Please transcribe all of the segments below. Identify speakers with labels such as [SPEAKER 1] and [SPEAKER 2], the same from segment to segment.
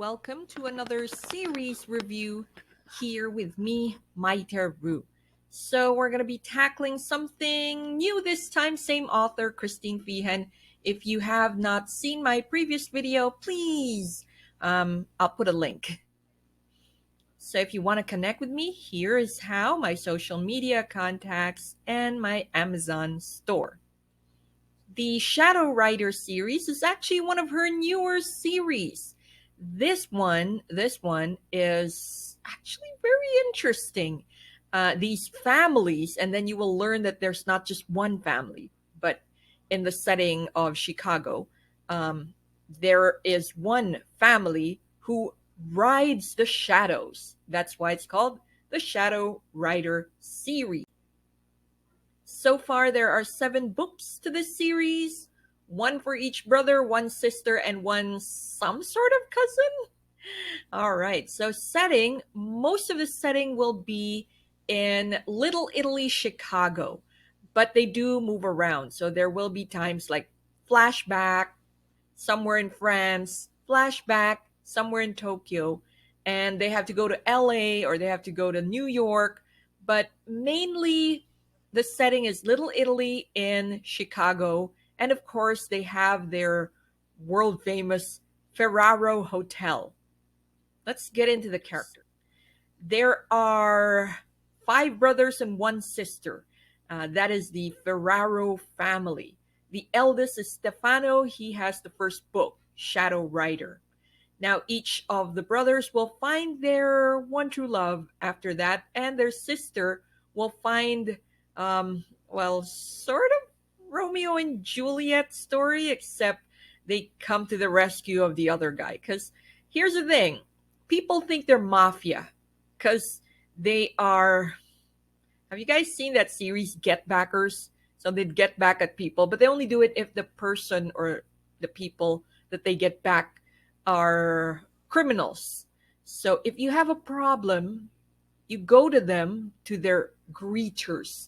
[SPEAKER 1] welcome to another series review here with me, Maita. So, we're going to be tackling something new this time, same author, Christine Feehan. If you have not seen my previous video, please, I'll put a link. So, if you want to connect with me, here is how: my social media contacts and my Amazon store. The Shadow Rider series is actually one of her newer series. This one is actually very interesting. These families, and then you will learn that there's not just one family, but in the setting of Chicago, um, there is one family who rides the shadows. That's why it's called the Shadow Rider series. So far, there are 7 books to this series, one for each brother, one sister, and one some sort of cousin. All right, so setting, most of the setting will be in Little Italy, Chicago, but they do move around. So there will be times like flashback somewhere in France, flashback somewhere in Tokyo, and they have to go to LA or they have to go to New York. But mainly, the setting is Little Italy in Chicago. And of course, they have their world famous Ferraro Hotel. Let's get into the character. There are 5 brothers and one sister. That is the Ferraro family. The eldest is Stefano. He has the first book, Shadow Rider. Now, each of the brothers will find their one true love after that, and their sister will find, sort of Romeo and Juliet story, except they come to the rescue of the other guy. Because here's the thing: people think they're mafia because they are. Have you guys seen that series, Get Backers? So they get back at people, but they only do it if the person or the people that they get back are criminals. So if you have a problem, you go to them, to their greeters.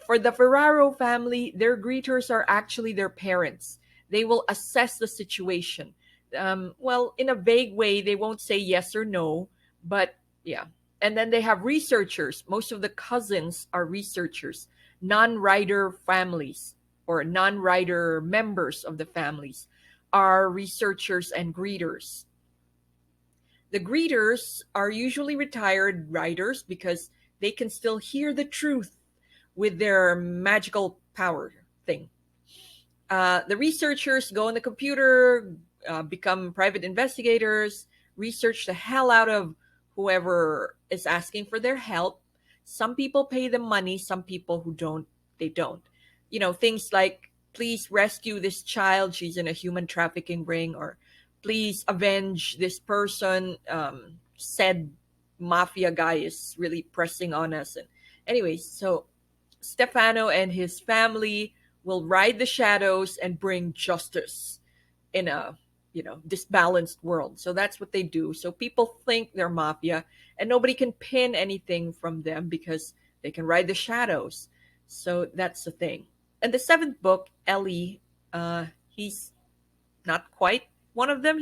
[SPEAKER 1] For the Ferraro family, their greeters are actually their parents. They will assess the situation. In a vague way, they won't say yes or no, but yeah. And then they have researchers. Most of the cousins are researchers, non writer families or non writer members of the families are researchers and greeters. The greeters are usually retired writers because they can still hear the truth with their magical power thing. The researchers go on the computer, become private investigators, research the hell out of whoever is asking for their help. Some people pay them money, some people who don't, they don't. Things like, please rescue this child, she's in a human trafficking ring, or please avenge this person, said mafia guy is really pressing on us. And anyways, so Stefano and his family will ride the shadows and bring justice in a disbalanced world. So that's what they do. So people think they're mafia, and nobody can pin anything from them because they can ride the shadows. So that's the thing. And the 7th book, Ellie, he's not quite one of them.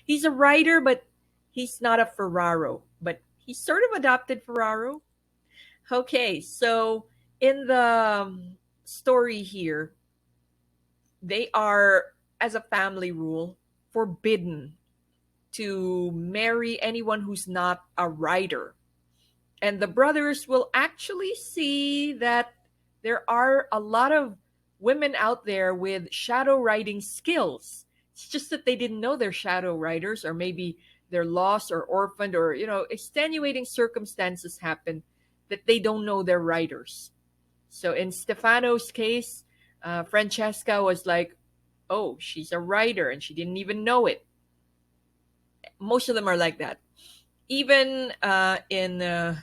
[SPEAKER 1] He's a writer, but he's not a Ferraro, but he's sort of adopted Ferraro. Okay, so in the story here, they are, as a family rule, forbidden to marry anyone who's not a writer. And the brothers will actually see that there are a lot of women out there with shadow writing skills. It's just that they didn't know they're shadow writers, or maybe they're lost or orphaned, or extenuating circumstances happen that they don't know they're writers. So in Stefano's case, Francesca was like, oh, she's a writer and she didn't even know it. Most of them are like that. Even in the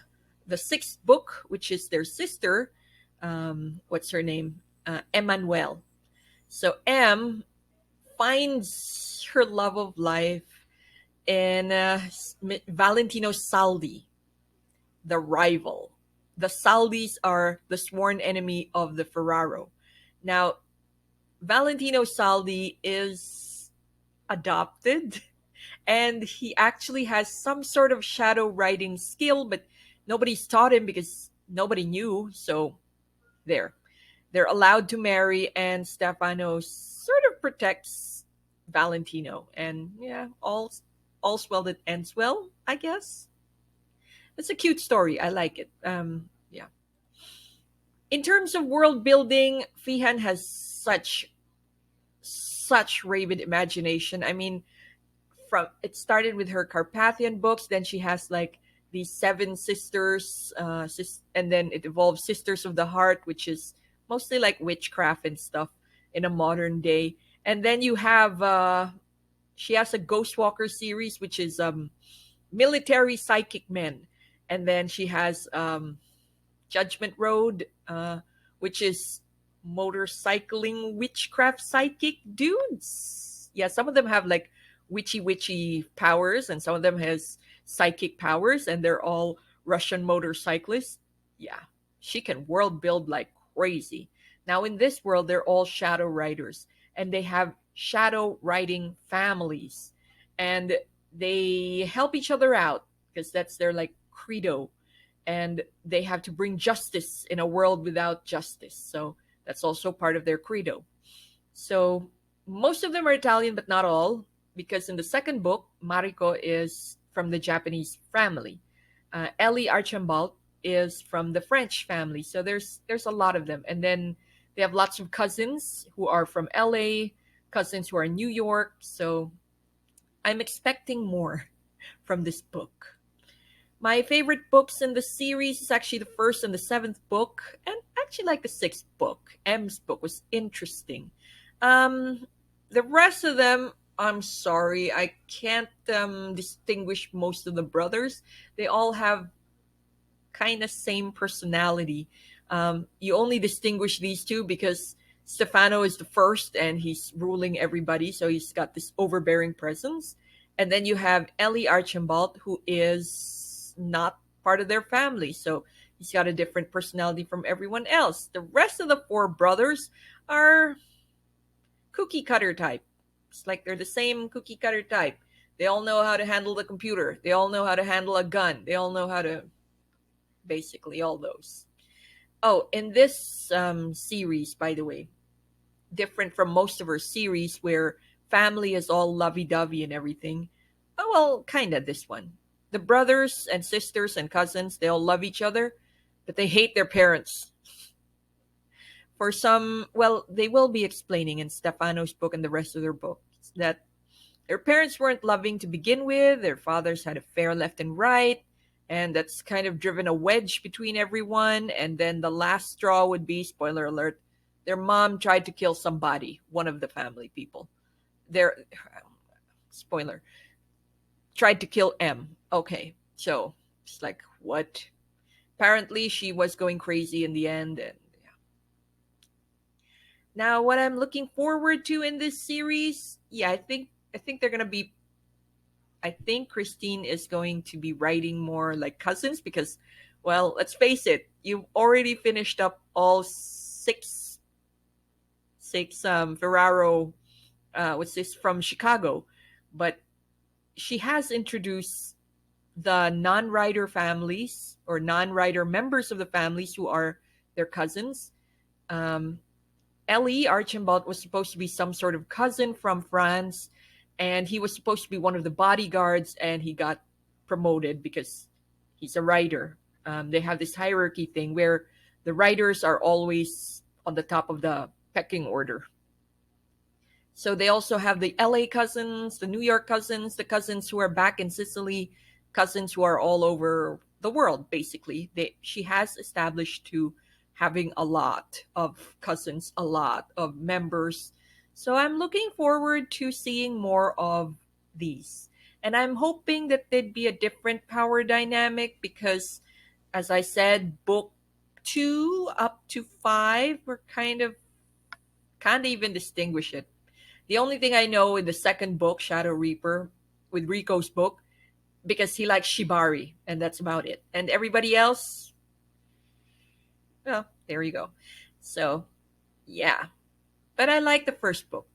[SPEAKER 1] 6th book, which is their sister, what's her name? Emmanuel. So M finds her love of life in Valentino Saldi, the rival. The Saldis are the sworn enemy of the Ferraro. Now, Valentino Saldi is adopted. And he actually has some sort of shadow writing skill, but nobody's taught him because nobody knew. So there. They're allowed to marry, and Stefano sort of protects Valentino. And yeah, all's well that ends well, I guess. It's a cute story. I like it. Yeah. In terms of world building, Feehan has such raven imagination. I mean, from it started with her Carpathian books, then she has like these seven sisters, and then it evolves Sisters of the Heart, which is mostly like witchcraft and stuff in a modern day. And then you have she has a Ghostwalker series, which is military psychic men, and then she has Judgment Road, which is motorcycling witchcraft psychic dudes. Yeah, some of them have like witchy powers, and some of them has psychic powers, and they're all Russian motorcyclists. Yeah, she can world build like crazy. Now in this world, they're all shadow riders, and they have shadow riding families, and they help each other out because that's their like credo, and they have to bring justice in a world without justice. So that's also part of their credo. So most of them are Italian, but not all, because in the second book, Mariko is from the Japanese family. Ellie Archibald is from the French family. So there's a lot of them, and then they have lots of cousins who are from LA, cousins who are in New York. So I'm expecting more from this book. My favorite books in the series is actually the first and the seventh book, and I actually like the sixth book. M's book was interesting. Um, the rest of them, I'm sorry, I can't distinguish most of the brothers. They all have kind of same personality. You only distinguish these two because Stefano is the first and he's ruling everybody, so he's got this overbearing presence. And then you have Ellie Archibald, who is not part of their family, so he's got a different personality from everyone else. The rest of the four brothers are cookie cutter type. It's like they're the same cookie cutter type. They all know how to handle the computer. They all know how to handle a gun. They all know how to basically all those. Oh, in this series, by the way, different from most of her series where family is all lovey-dovey and everything. Oh, well, kind of this one. The brothers and sisters and cousins, they all love each other, but they hate their parents. For some, well, they will be explaining in Stefano's book and the rest of their books that their parents weren't loving to begin with, their fathers had affair left and right, and that's kind of driven a wedge between everyone. And then the last straw would be, spoiler alert, their mom tried to kill somebody, one of the family people. Their spoiler, tried to kill M. Okay, so it's like, what? Apparently, she was going crazy in the end. And yeah. Now, what I'm looking forward to in this series, yeah, I think they're gonna be. I think Christine is going to be writing more like cousins because, well, let's face it, you've already finished up all six Ferraro. What's this from Chicago? But she has introduced the non-writer families or non-writer members of the families who are their cousins. Um, Ellie Archibald was supposed to be some sort of cousin from France, and he was supposed to be one of the bodyguards, and he got promoted because he's a writer. They have this hierarchy thing where the writers are always on the top of the pecking order. So they also have the LA cousins, the New York cousins, the cousins who are back in Sicily, cousins who are all over the world, basically. She has established to having a lot of cousins, a lot of members. So I'm looking forward to seeing more of these. And I'm hoping that there'd be a different power dynamic because, as I said, book two up to five were kind of can't even distinguish it. The only thing I know in the second book, Shadow Reaper, with Rico's book, because he likes Shibari, and that's about it. And everybody else, well, there you go. So, yeah. But I like the first book.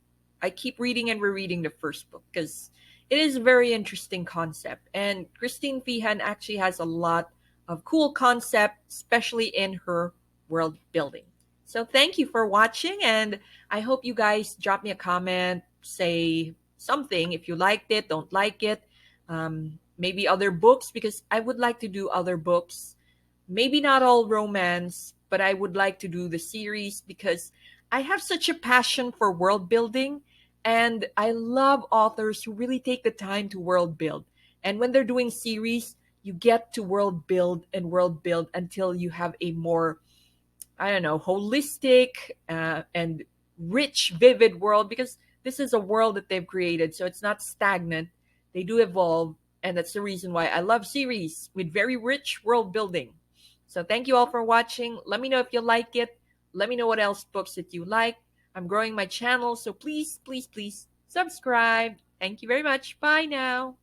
[SPEAKER 1] I keep reading and rereading the first book because it is a very interesting concept. And Christine Feehan actually has a lot of cool concepts, especially in her world building. So thank you for watching, and I hope you guys drop me a comment, say something if you liked it, don't like it, maybe other books, because I would like to do other books. Maybe not all romance, but I would like to do the series because I have such a passion for world building, and I love authors who really take the time to world build. And when they're doing series, you get to world build until you have a more, I don't know, holistic and rich, vivid world, because this is a world that they've created. So it's not stagnant. They do evolve. And that's the reason why I love series with very rich world building. So thank you all for watching. Let me know if you like it. Let me know what else books that you like. I'm growing my channel. So please, please, please subscribe. Thank you very much. Bye now.